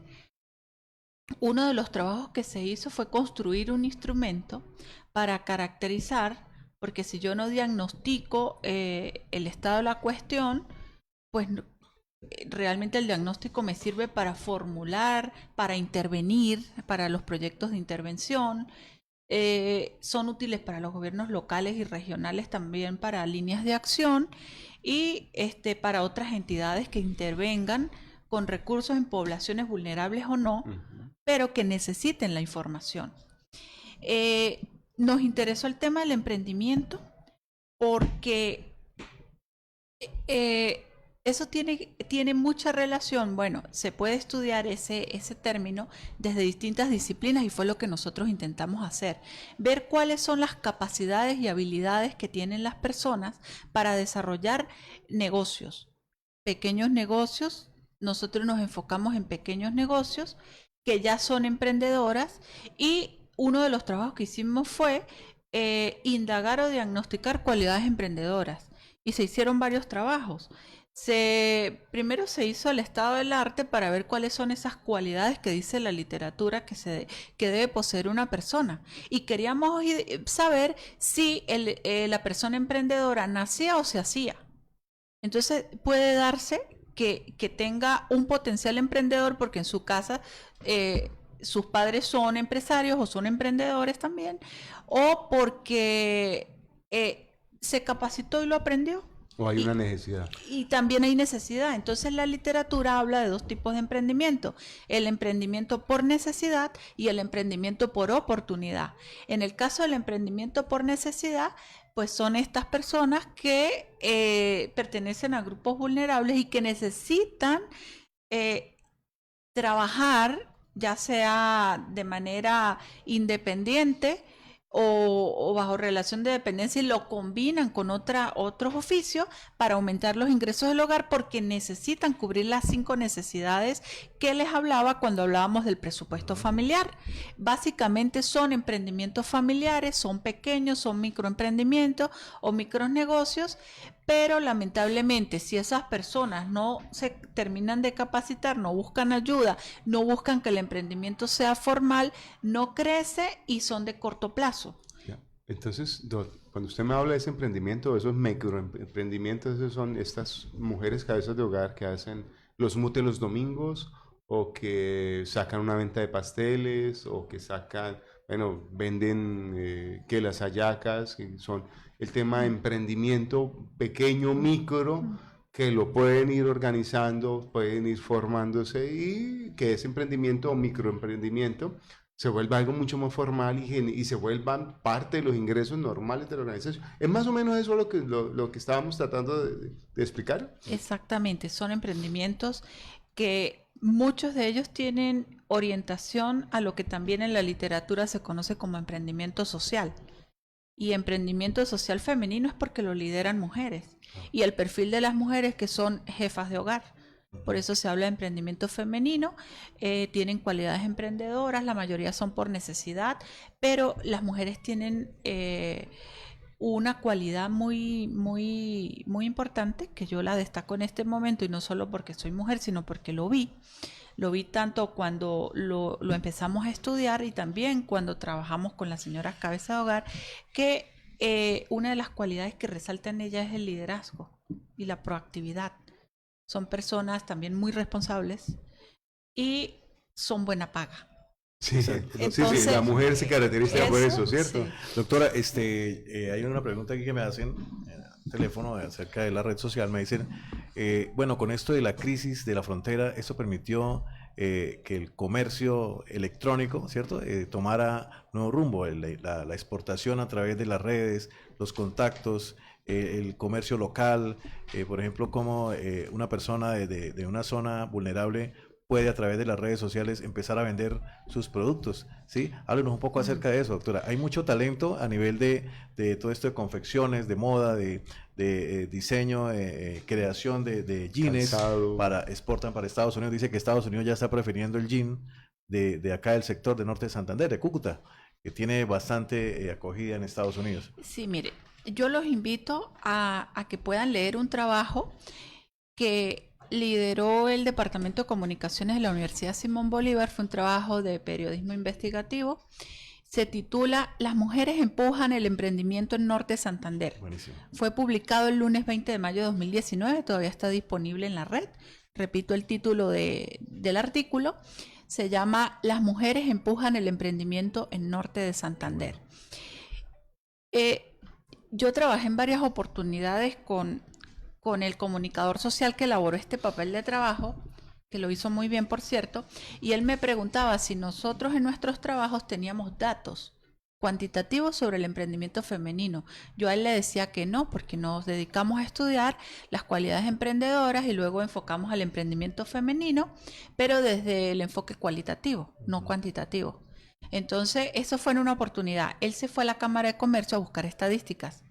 uno de los trabajos que se hizo fue construir un instrumento para caracterizar, porque si yo no diagnostico el estado de la cuestión, pues realmente el diagnóstico me sirve para formular, para intervenir, para los proyectos de intervención. Son útiles para los gobiernos locales y regionales también para líneas de acción y para otras entidades que intervengan con recursos en poblaciones vulnerables o no, pero que necesiten la información. Nos interesó el tema del emprendimiento porque eso tiene mucha relación. Bueno, se puede estudiar ese término desde distintas disciplinas y fue lo que nosotros intentamos hacer. Ver cuáles son las capacidades y habilidades que tienen las personas para desarrollar negocios, pequeños negocios. Nosotros nos enfocamos en pequeños negocios que ya son emprendedoras y uno de los trabajos que hicimos fue indagar o diagnosticar cualidades emprendedoras y se hicieron varios trabajos. Primero se hizo el estado del arte para ver cuáles son esas cualidades que dice la literatura que debe poseer una persona. Y queríamos saber si la persona emprendedora nacía o se hacía. Entonces puede darse que tenga un potencial emprendedor porque en su casa sus padres son empresarios o son emprendedores también, o porque se capacitó y lo aprendió. O hay una necesidad. Y también hay necesidad. Entonces la literatura habla de dos tipos de emprendimiento: el emprendimiento por necesidad y el emprendimiento por oportunidad. En el caso del emprendimiento por necesidad, pues son estas personas que pertenecen a grupos vulnerables y que necesitan trabajar, ya sea de manera independiente o bajo relación de dependencia, y lo combinan con otros oficios para aumentar los ingresos del hogar porque necesitan cubrir las 5 necesidades que les hablaba cuando hablábamos del presupuesto familiar. Básicamente son emprendimientos familiares, son pequeños, son microemprendimientos o micronegocios, pero lamentablemente si esas personas no se terminan de capacitar, no buscan ayuda, no buscan que el emprendimiento sea formal, no crece y son de corto plazo. Entonces, cuando usted me habla de ese emprendimiento, de esos microemprendimientos, esos son estas mujeres cabezas de hogar que hacen los mutes los domingos, o que sacan una venta de pasteles, o que sacan, bueno, venden que las hallacas, que son el tema de emprendimiento pequeño, micro, que lo pueden ir organizando, pueden ir formándose y que ese emprendimiento o microemprendimiento se vuelva algo mucho más formal y se vuelvan parte de los ingresos normales de la organización. ¿Es más o menos eso lo que estábamos tratando de explicar? Exactamente, son emprendimientos que muchos de ellos tienen orientación a lo que también en la literatura se conoce como emprendimiento social. Y emprendimiento social femenino es porque lo lideran mujeres. Y el perfil de las mujeres que son jefas de hogar. Por eso se habla de emprendimiento femenino. Tienen cualidades emprendedoras, la mayoría son por necesidad, pero las mujeres tienen una cualidad muy, muy, muy importante que yo la destaco en este momento, y no solo porque soy mujer, sino porque lo vi. Lo vi tanto cuando lo empezamos a estudiar y también cuando trabajamos con las señoras cabeza de hogar, que una de las cualidades que resalta en ellas es el liderazgo y la proactividad. Son personas también muy responsables y son buena paga. Sí, Entonces, sí, la mujer se caracteriza por eso, ¿cierto? Sí. Doctora, hay una pregunta aquí que me hacen en el teléfono acerca de la red social. Me dicen, bueno, con esto de la crisis de la frontera, esto permitió que el comercio electrónico, ¿cierto?, tomara nuevo rumbo, la exportación a través de las redes, los contactos, el comercio local, por ejemplo, como una persona de una zona vulnerable puede a través de las redes sociales empezar a vender sus productos, ¿sí? Háblenos un poco acerca de eso, doctora. Hay mucho talento a nivel de todo esto de confecciones, de moda, de diseño, creación de jeans, exportan para Estados Unidos. Dice que Estados Unidos ya está prefiriendo el jean de acá del sector de norte de Santander, de Cúcuta, que tiene bastante acogida en Estados Unidos. Sí, mire, yo los invito a que puedan leer un trabajo que lideró el Departamento de Comunicaciones de la Universidad Simón Bolívar. Fue un trabajo de periodismo investigativo. Se titula Las mujeres empujan el emprendimiento en Norte de Santander. Buenísimo. Fue publicado el lunes 20 de mayo de 2019, todavía está disponible en la red. Repito el título del artículo. Se llama Las mujeres empujan el emprendimiento en Norte de Santander. Yo trabajé en varias oportunidades con el comunicador social que elaboró este papel de trabajo, que lo hizo muy bien, por cierto, y él me preguntaba si nosotros en nuestros trabajos teníamos datos cuantitativos sobre el emprendimiento femenino. Yo a él le decía que no, porque nos dedicamos a estudiar las cualidades emprendedoras y luego enfocamos al emprendimiento femenino, pero desde el enfoque cualitativo, no cuantitativo. Entonces, eso fue en una oportunidad. Él se fue a la Cámara de Comercio a buscar estadísticas.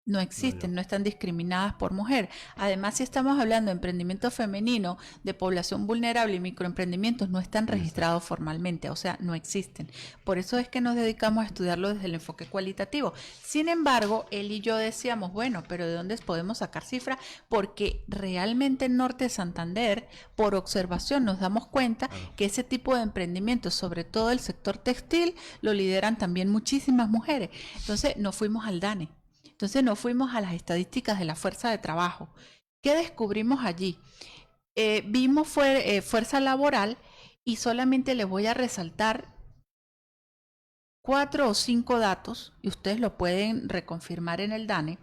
No existen, no están discriminadas por mujer. Además, si estamos hablando de emprendimiento femenino, de población vulnerable y microemprendimientos, no están registrados formalmente, o sea, no existen. Por eso es que nos dedicamos a estudiarlo desde el enfoque cualitativo. Sin embargo, él y yo decíamos, bueno, pero ¿de dónde podemos sacar cifras? Porque realmente en Norte de Santander, por observación, nos damos cuenta que ese tipo de emprendimientos, sobre todo el sector textil, lo lideran también muchísimas mujeres. Entonces, nos fuimos al DANE. Entonces nos fuimos a las estadísticas de la fuerza de trabajo. ¿Qué descubrimos allí? Vimos fuerza laboral y solamente les voy a resaltar 4 o 5 datos, y ustedes lo pueden reconfirmar en el DANE,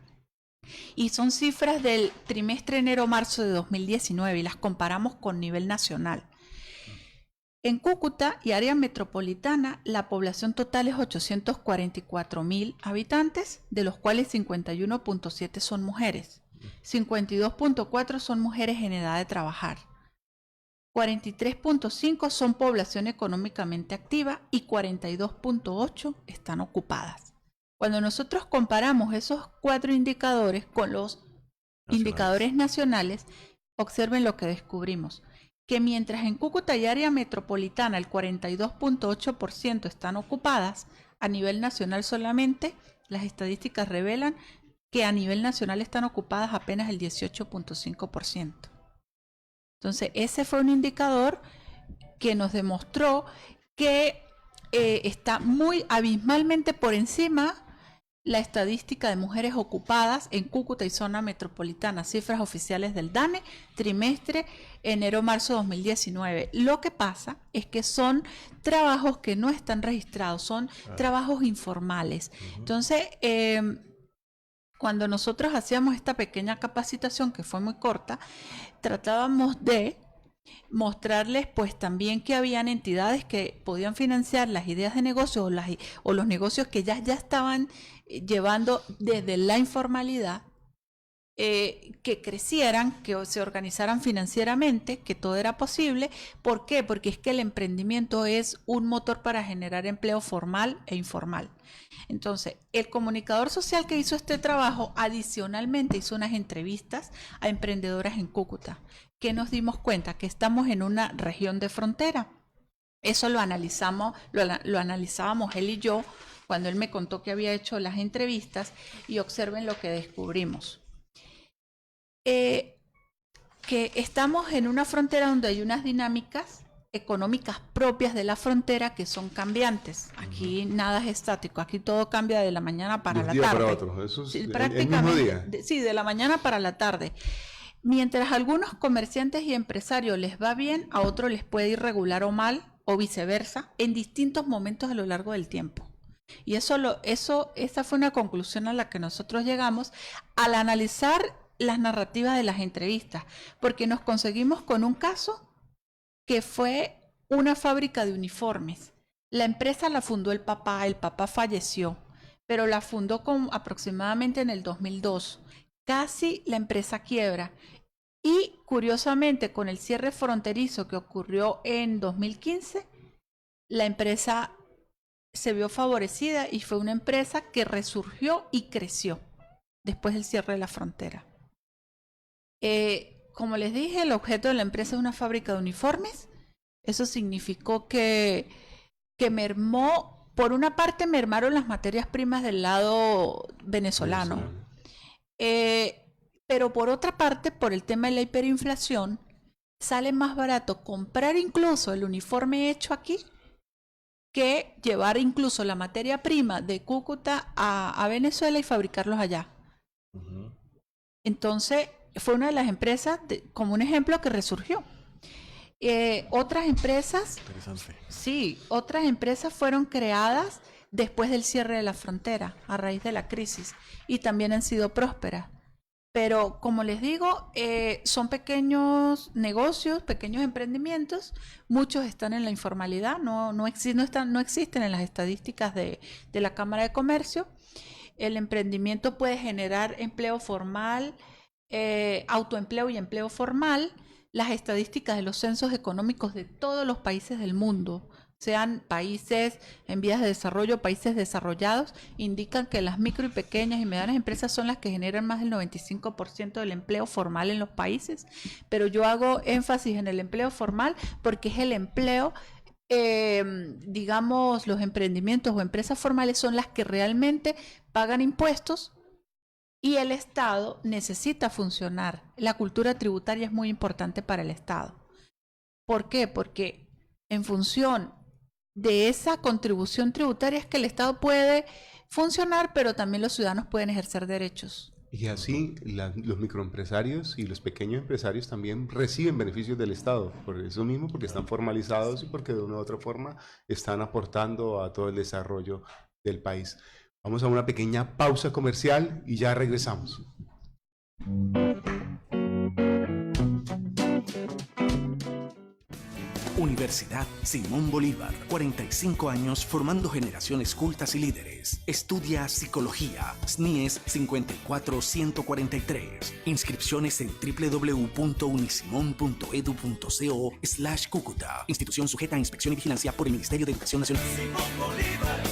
y son cifras del trimestre enero-marzo de 2019 y las comparamos con nivel nacional. En Cúcuta y área metropolitana, la población total es 844.000 habitantes, de los cuales 51.7 son mujeres, 52.4 son mujeres en edad de trabajar, 43.5 son población económicamente activa y 42.8 están ocupadas. Cuando nosotros comparamos esos 4 indicadores con los indicadores nacionales, observen lo que descubrimos. Que mientras en Cúcuta y área metropolitana el 42.8% están ocupadas, a nivel nacional solamente las estadísticas revelan que a nivel nacional están ocupadas apenas el 18.5%. Entonces, ese fue un indicador que nos demostró que está muy abismalmente por encima la estadística de mujeres ocupadas en Cúcuta y zona metropolitana, cifras oficiales del DANE, trimestre enero-marzo 2019. Lo que pasa es que son trabajos que no están registrados, son trabajos informales. Entonces, cuando nosotros hacíamos esta pequeña capacitación, que fue muy corta, tratábamos de mostrarles pues también que habían entidades que podían financiar las ideas de negocio o los negocios que ya estaban llevando desde la informalidad, que crecieran, que se organizaran financieramente, que todo era posible. ¿Por qué? Porque es que el emprendimiento es un motor para generar empleo formal e informal. Entonces, el comunicador social que hizo este trabajo adicionalmente hizo unas entrevistas a emprendedoras en Cúcuta, que nos dimos cuenta que estamos en una región de frontera. Eso lo analizábamos él y yo cuando él me contó que había hecho las entrevistas, y observen lo que descubrimos. Que estamos en una frontera donde hay unas dinámicas económicas propias de la frontera que son cambiantes. Aquí nada es estático, aquí todo cambia de la mañana para la tarde. De un día para otro, eso es sí, prácticamente, el mismo día. Sí, de la mañana para la tarde. Mientras a algunos comerciantes y empresarios les va bien, a otros les puede ir regular o mal, o viceversa, en distintos momentos a lo largo del tiempo. Y esa fue una conclusión a la que nosotros llegamos al analizar las narrativas de las entrevistas, porque nos conseguimos con un caso que fue una fábrica de uniformes. La empresa la fundó el papá falleció, pero la fundó aproximadamente en el 2002. Casi la empresa quiebra. Y curiosamente, con el cierre fronterizo que ocurrió en 2015, la empresa se vio favorecida y fue una empresa que resurgió y creció después del cierre de la frontera. Como les dije, el objeto de la empresa es una fábrica de uniformes. Eso significó que mermó, por una parte mermaron las materias primas del lado venezolano, pero por otra parte, por el tema de la hiperinflación, sale más barato comprar incluso el uniforme hecho aquí que llevar incluso la materia prima de Cúcuta a Venezuela y fabricarlos allá. Ujú. Entonces, fue una de las empresas, como un ejemplo, que resurgió. Otras empresas, Interesante. sí, otras empresas fueron creadas después del cierre de la frontera, a raíz de la crisis, y también han sido prósperas. Pero, como les digo, son pequeños negocios, pequeños emprendimientos, muchos están en la informalidad, no existen en las estadísticas de la Cámara de Comercio. El emprendimiento puede generar empleo formal, autoempleo y empleo formal. Las estadísticas de los censos económicos de todos los países del mundo, sean países en vías de desarrollo, países desarrollados, indican que las micro y pequeñas y medianas empresas son las que generan más del 95% del empleo formal en los países. Pero yo hago énfasis en el empleo formal porque es el empleo, digamos, los emprendimientos o empresas formales son las que realmente pagan impuestos y el Estado necesita funcionar. La cultura tributaria es muy importante para el Estado. ¿Por qué? Porque en función de esa contribución tributaria es que el Estado puede funcionar, pero también los ciudadanos pueden ejercer derechos. Y así los microempresarios y los pequeños empresarios también reciben beneficios del Estado, por eso mismo, porque están formalizados y porque de una u otra forma están aportando a todo el desarrollo del país. Vamos a una pequeña pausa comercial y ya regresamos. Universidad Simón Bolívar, 45 años formando generaciones cultas y líderes. Estudia Psicología, SNIES 54143. Inscripciones en www.unisimon.edu.co/Cúcuta. Institución sujeta a inspección y vigilancia por el Ministerio de Educación Nacional. Simón Bolívar,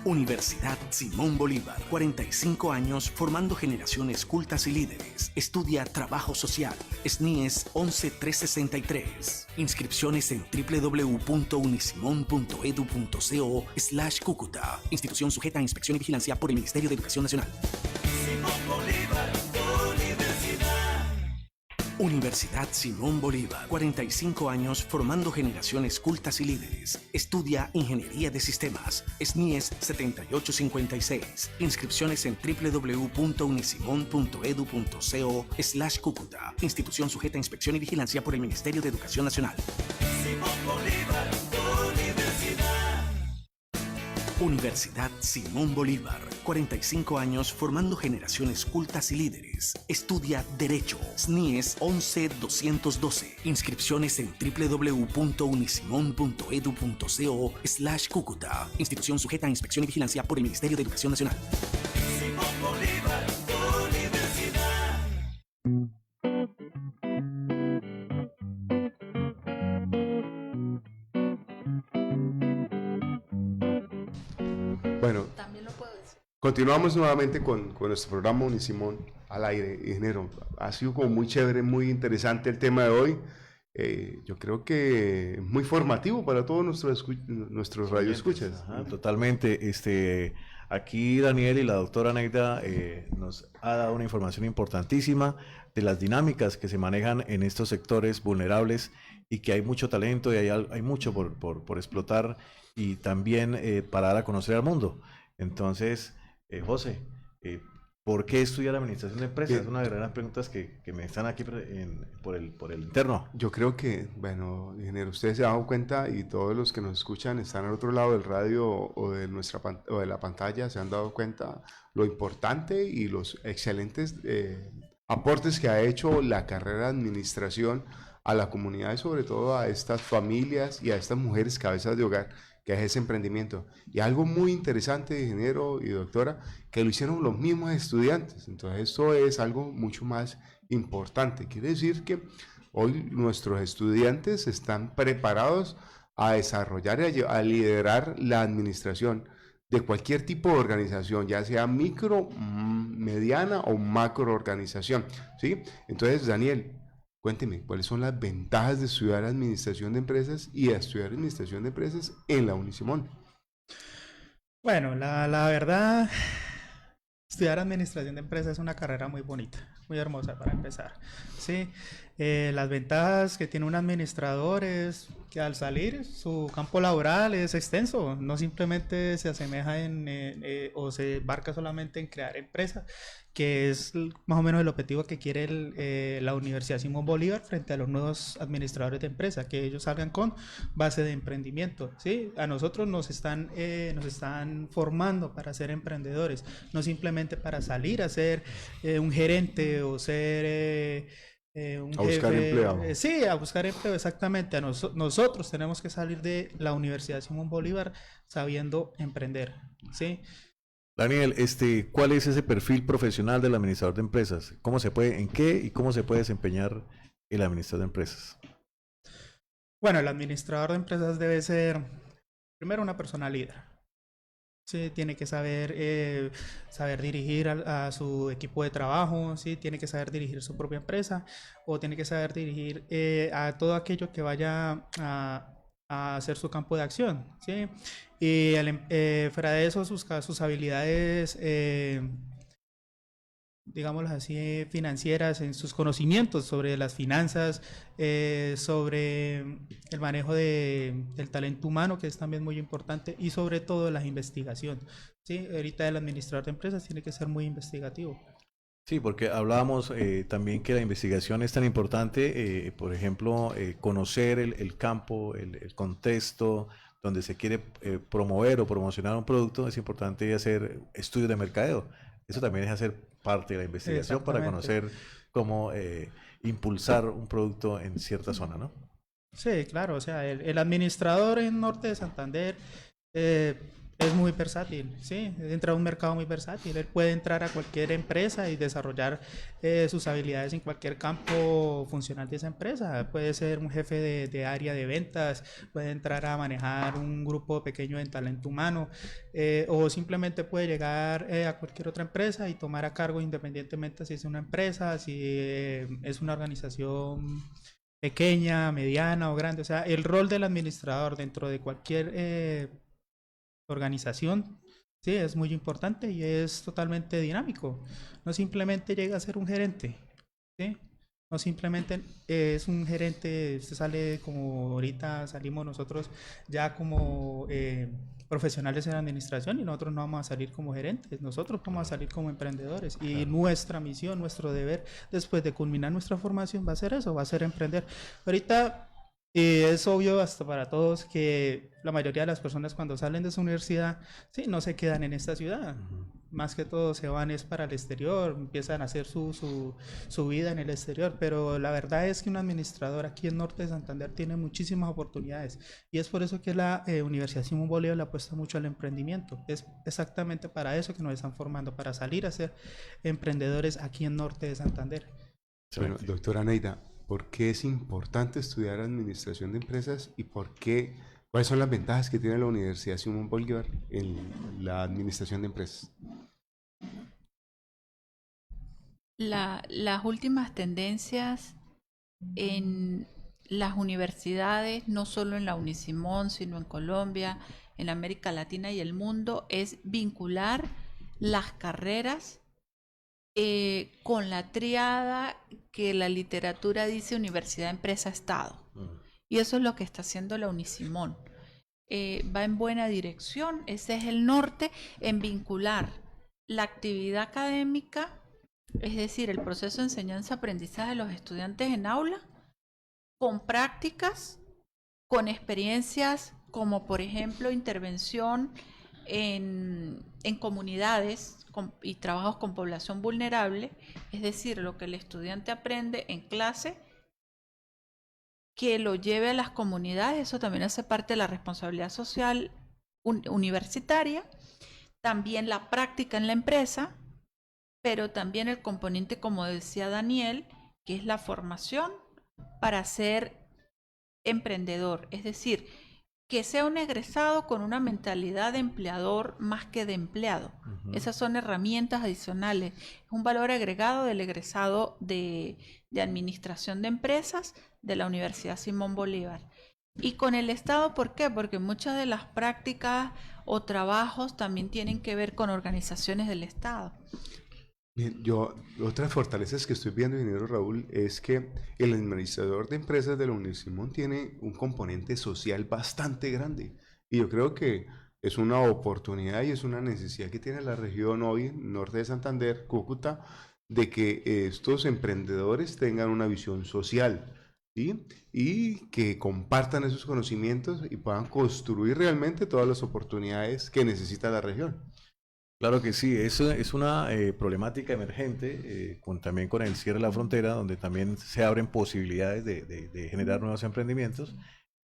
Universidad Simón Bolívar, 45 años formando generaciones cultas y líderes. Estudia Trabajo Social, SNIES 11363. Inscripciones en www.unisimon.edu.co/Cúcuta. Institución sujeta a inspección y vigilancia por el Ministerio de Educación Nacional. Simón Bolívar, Universidad Simón Bolívar, 45 años formando generaciones cultas y líderes. Estudia Ingeniería de Sistemas, SNIES 7856. Inscripciones en www.unisimon.edu.co/Cúcuta. Institución sujeta a inspección y vigilancia por el Ministerio de Educación Nacional. Simón Bolívar, Universidad Simón Bolívar, 45 años formando generaciones cultas y líderes. Estudia Derecho, SNIES 11212. Inscripciones en www.unisimon.edu.co/Cúcuta. Institución sujeta a inspección y vigilancia por el Ministerio de Educación Nacional. Simón Bolívar, Bueno, También lo puedo decir. continuamos nuevamente con nuestro programa Unisimón al aire. Ingeniero, ha sido como muy chévere, muy interesante el tema de hoy. Yo creo que es muy formativo para todos nuestros radioescuchas. Ajá, totalmente. Aquí Daniel y la doctora Neida nos ha dado una información importantísima de las dinámicas que se manejan en estos sectores vulnerables y que hay mucho talento y hay mucho por explotar y también para dar a conocer al mundo. Entonces, José, ¿por qué estudiar administración de empresas? Bien. Es una de las grandes preguntas que me están aquí por el interno. Yo creo que, bueno, ingeniero, ustedes se han dado cuenta y todos los que nos escuchan están al otro lado del radio o de o de la pantalla, se han dado cuenta lo importante y los excelentes aportes que ha hecho la carrera de administración a la comunidad y sobre todo a estas familias y a estas mujeres cabezas de hogar que es ese emprendimiento. Y algo muy interesante, ingeniero y doctora, que lo hicieron los mismos estudiantes. Entonces esto es algo mucho más importante. Quiere decir que hoy nuestros estudiantes están preparados a desarrollar y a liderar la administración de cualquier tipo de organización, ya sea micro, mediana o macro organización, ¿sí? Entonces, Daniel, cuénteme, ¿cuáles son las ventajas de estudiar administración de empresas y de estudiar administración de empresas en la Unisimón? Bueno, la verdad, estudiar administración de empresas es una carrera muy bonita. muy hermosa para empezar. Sí, las ventajas que tiene un administrador es que al salir su campo laboral es extenso, no simplemente se asemeja o se embarca solamente en crear empresas, que es más o menos el objetivo que quiere la Universidad Simón Bolívar frente a los nuevos administradores de empresas, que ellos salgan con base de emprendimiento. ¿Sí? A nosotros nos están formando para ser emprendedores, no simplemente para salir a ser un gerente o ser un A buscar jefe. empleo. Sí, a buscar empleo, exactamente. Nosotros tenemos que salir de la Universidad Simón Bolívar sabiendo emprender. ¿Sí? Daniel, ¿cuál es ese perfil profesional del administrador de empresas? ¿En qué y cómo se puede desempeñar el administrador de empresas? Bueno, el administrador de empresas debe ser primero una persona líder. Sí, tiene que saber dirigir a su equipo de trabajo, sí, tiene que saber dirigir su propia empresa o tiene que saber dirigir a todo aquello que vaya a hacer su campo de acción, ¿sí? Y fuera de eso, sus habilidades, digámoslo así, financieras, en sus conocimientos sobre las finanzas, sobre el manejo del talento humano, que es también muy importante, y sobre todo la investigación, ¿sí? Ahorita el administrador de empresas tiene que ser muy investigativo. Sí, porque hablábamos también que la investigación es tan importante, por ejemplo, conocer el campo, el contexto donde se quiere promover o promocionar un producto, es importante hacer estudios de mercadeo. Eso también es hacer parte de la investigación para conocer cómo impulsar un producto en cierta zona, ¿no? Sí, claro, o sea, el administrador en Norte de Santander es muy versátil, ¿sí? Entra a un mercado muy versátil. Él puede entrar a cualquier empresa y desarrollar sus habilidades en cualquier campo funcional de esa empresa. Puede ser un jefe de área de ventas, puede entrar a manejar un grupo pequeño en talento humano, o simplemente puede llegar a cualquier otra empresa y tomar a cargo independientemente si es una empresa, si es una organización pequeña, mediana o grande. O sea, el rol del administrador dentro de cualquier organización, sí, es muy importante y es totalmente dinámico. No simplemente llega a ser un gerente, ¿sí? No simplemente es un gerente, usted sale como ahorita salimos nosotros ya como profesionales en la administración y nosotros no vamos a salir como gerentes, nosotros vamos a salir como emprendedores y nuestra misión, nuestro deber después de culminar nuestra formación va a ser eso, va a ser emprender. Ahorita es obvio hasta para todos que la mayoría de las personas cuando salen de su universidad, sí, no se quedan en esta ciudad. Más que todo se van es para el exterior, empiezan a hacer su vida en el exterior. Pero la verdad es que un administrador aquí en Norte de Santander tiene muchísimas oportunidades. Y es por eso que la Universidad Simón Bolívar le apuesta mucho al emprendimiento. Es exactamente para eso que nos están formando, para salir a ser emprendedores aquí en Norte de Santander. Bueno, doctora Neida, ¿por qué es importante estudiar administración de empresas y cuáles son las ventajas que tiene la Universidad Simón Bolívar en la administración de empresas? Las últimas tendencias en las universidades, no solo en la Unisimón, sino en Colombia, en América Latina y el mundo, es vincular las carreras con la tríada que la literatura dice universidad, empresa, Estado. Y eso es lo que está haciendo la Unisimón. Va en buena dirección, ese es el norte, en vincular la actividad académica, es decir, el proceso de enseñanza-aprendizaje de los estudiantes en aula, con prácticas, con experiencias como por ejemplo intervención en comunidades y trabajos con población vulnerable, es decir, lo que el estudiante aprende en clase, que lo lleve a las comunidades, eso también hace parte de la responsabilidad social universitaria, también la práctica en la empresa, pero también el componente, como decía Daniel, que es la formación para ser emprendedor, es decir, que sea un egresado con una mentalidad de empleador más que de empleado. Esas son herramientas adicionales. Es un valor agregado del egresado de Administración de Empresas de la Universidad Simón Bolívar. Y con el Estado, ¿por qué? Porque muchas de las prácticas o trabajos también tienen que ver con organizaciones del Estado. Bien, otras fortalezas que estoy viendo, ingeniero Raúl, es que el administrador de empresas de la Unisimón tiene un componente social bastante grande. Y yo creo que es una oportunidad y es una necesidad que tiene la región hoy, norte de Santander, Cúcuta, de que estos emprendedores tengan una visión social, ¿sí? Y que compartan esos conocimientos y puedan construir realmente todas las oportunidades que necesita la región. Claro que sí, eso es una problemática emergente, también con el cierre de la frontera, donde también se abren posibilidades de generar nuevos emprendimientos,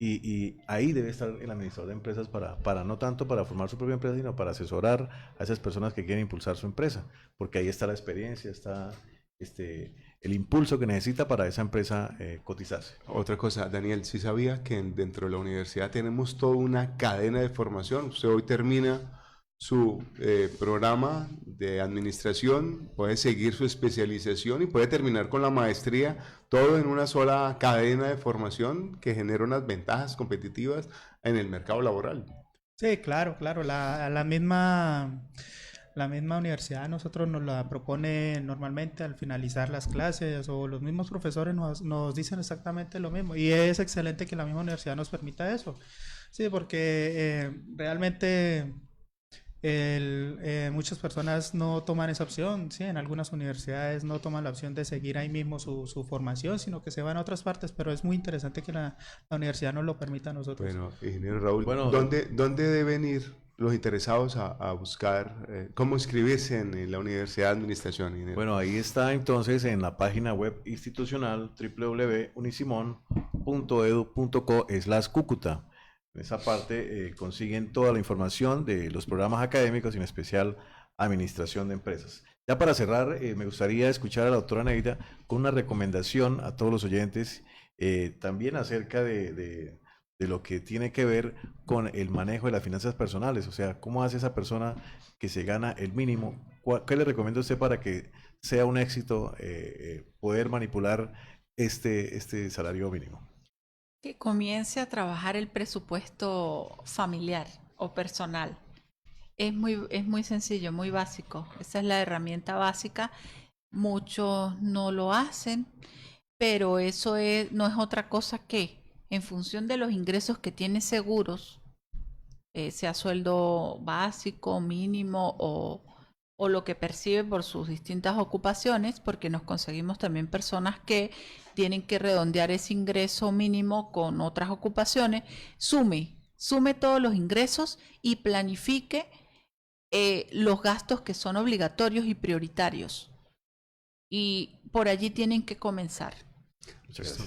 y ahí debe estar el administrador de empresas para no tanto para formar su propia empresa, sino para asesorar a esas personas que quieren impulsar su empresa, porque ahí está la experiencia, está el impulso que necesita para esa empresa cotizarse. Otra cosa, Daniel, ¿sí sabía que dentro de la universidad tenemos toda una cadena de formación? Usted hoy termina su programa de administración, puede seguir su especialización y puede terminar con la maestría, todo en una sola cadena de formación que genera unas ventajas competitivas en el mercado laboral. Sí, claro, claro. La misma universidad a nosotros nos la propone normalmente al finalizar las clases, o los mismos profesores nos dicen exactamente lo mismo. Y es excelente que la misma universidad nos permita eso. Sí, porque realmente muchas personas no toman esa opción. Sí, en algunas universidades no toman la opción de seguir ahí mismo su formación, sino que se van a otras partes. Pero es muy interesante que la universidad nos lo permita a nosotros. Bueno, ingeniero Raúl, Bueno, ¿dónde deben ir los interesados a buscar cómo inscribirse en la Universidad de Administración, ingeniero? Bueno, ahí está entonces en la página web institucional www.unisimon.edu.co/Cúcuta. En esa parte consiguen toda la información de los programas académicos, en especial Administración de Empresas. Ya para cerrar, me gustaría escuchar a la doctora Neida con una recomendación a todos los oyentes, también acerca de lo que tiene que ver con el manejo de las finanzas personales. O sea, ¿cómo hace esa persona que se gana el mínimo? ¿Qué le recomienda usted para que sea un éxito poder manipular este salario mínimo? Que comience a trabajar el presupuesto familiar o personal. Es muy sencillo, muy básico. Esa es la herramienta básica. Muchos no lo hacen, pero eso no es otra cosa que, en función de los ingresos que tiene seguros, sea sueldo básico, mínimo o lo que percibe por sus distintas ocupaciones, porque nos conseguimos también personas que tienen que redondear ese ingreso mínimo con otras ocupaciones. Sume todos los ingresos y planifique los gastos que son obligatorios y prioritarios. Y por allí tienen que comenzar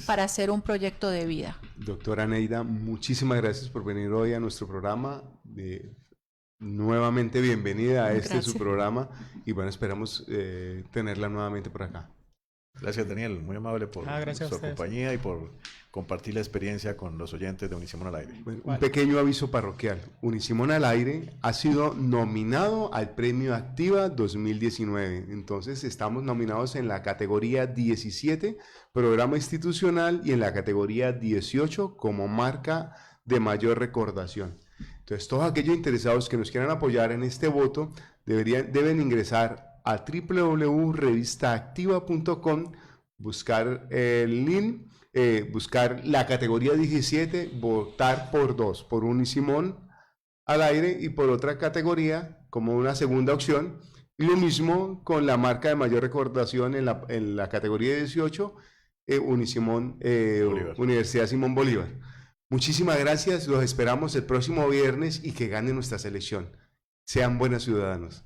para hacer un proyecto de vida. Doctora Neida, muchísimas gracias por venir hoy a nuestro programa. Nuevamente bienvenida a su programa, y bueno, esperamos tenerla nuevamente por acá. Gracias, Daniel, muy amable por su compañía y por compartir la experiencia con los oyentes de Unisimón al Aire. Bueno, un pequeño aviso parroquial. Unisimón al Aire ha sido nominado al Premio Activa 2019. Entonces estamos nominados en la categoría 17, Programa Institucional, y en la categoría 18 como marca de mayor recordación. Entonces, todos aquellos interesados que nos quieran apoyar en este voto deben ingresar a www.revistaactiva.com, buscar el link, buscar la categoría 17, votar por Unisimón al Aire, y por otra categoría como una segunda opción. Y lo mismo con la marca de mayor recordación en la categoría 18, Unisimón, Universidad Simón Bolívar. Muchísimas gracias, los esperamos el próximo viernes y que gane nuestra selección. Sean buenos ciudadanos.